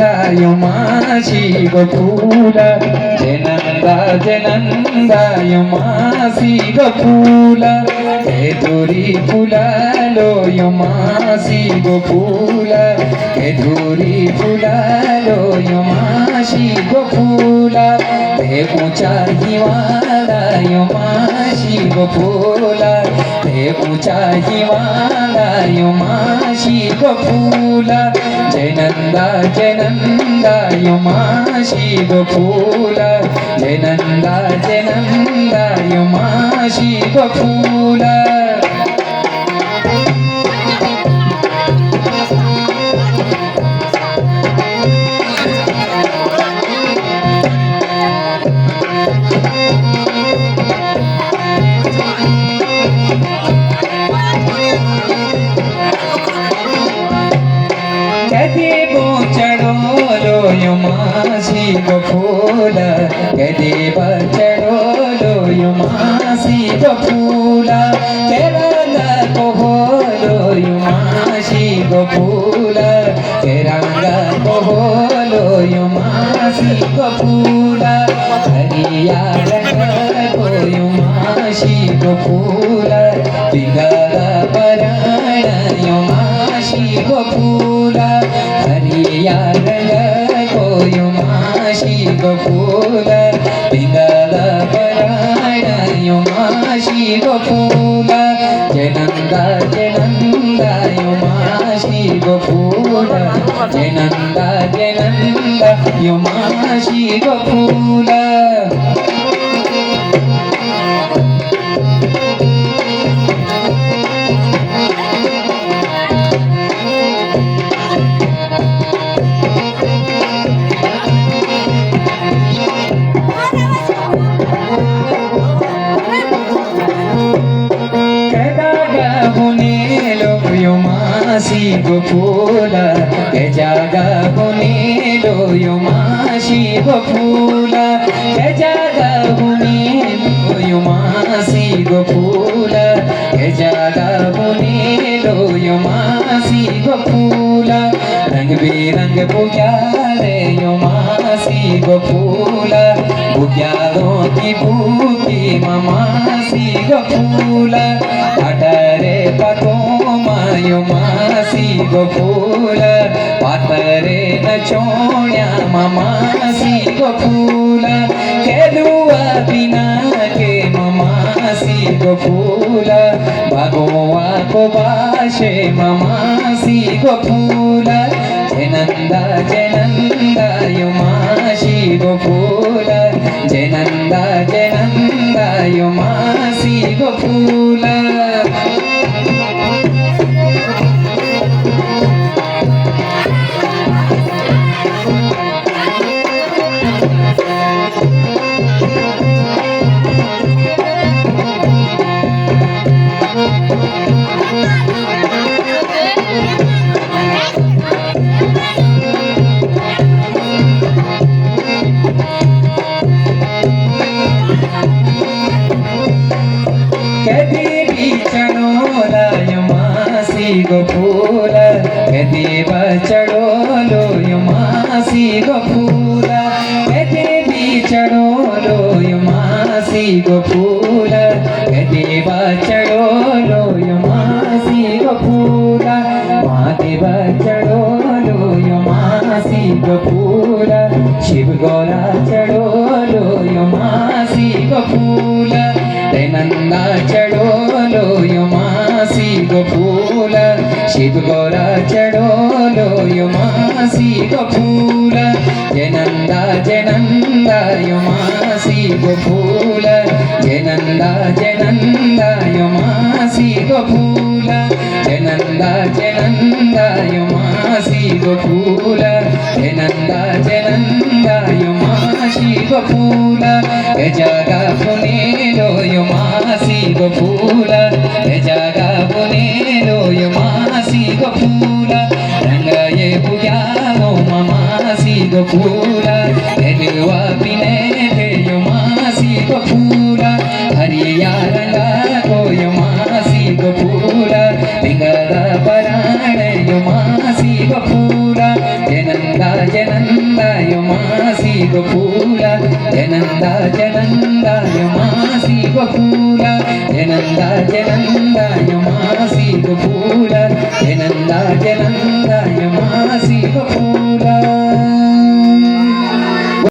yo masi go pula jenanda yo masi go pula eduri pula lo yo masi go pula eduri pula lo yo masi go pula te pucha hiwala yo masi go pula te pucha hiwala yo masi go pula jenanda yo masi go pula jenanda yo masi go pula yo masi go pula kede bachado yo masi go pula kerala koholo yo masi go pula keranga koholo yo masi go pula hariyara ko yo masi go pula pingala parana yo masi go pula hariyara yo masi go pula pingala parana yo masi go pula jenanda yo masi go pula jenanda yo masi go pula yo masi go pula ke jaga bunilo yo masi go pula ke jaga bunilo yo masi go pula ke jaga bunilo yo masi go pula rang birang bujale yo masi go pula bujalo ki buki mamasi go pula atare pato yo masi go pula patare na chonya mamasi go pula kedua bina ke mamasi go pula bagowa ko bashe mamasi go pula jenanda yo masi go pula jenanda yo masi go pula go pula kede bachado yo masi go pula kede bichado yo masi go pula kede bachado yo masi go pula mate bachado yo masi go pula shiv gora chado yo masi go pula tenanda chado yo masi go pula Shiv Gaura चढ़ोलो यो मासी go pula jenanda yo masi go pula jenanda yo masi go pula jenanda yo masi go pula jenanda yo masi go pula e jaga punelo yo masi go pula e jaga punelo yo masi go pula ranga ye pujalo mamasi go pula edwa pinete yo masi go pula hariya ranga ko yo masi go pula pingala parane yo masi go pula jenanda जनन्दाय मासी गोफूला जनन्दाय मासी गोफूला जनन्दाय मासी गोफूला जनन्दाय मासी गोफूला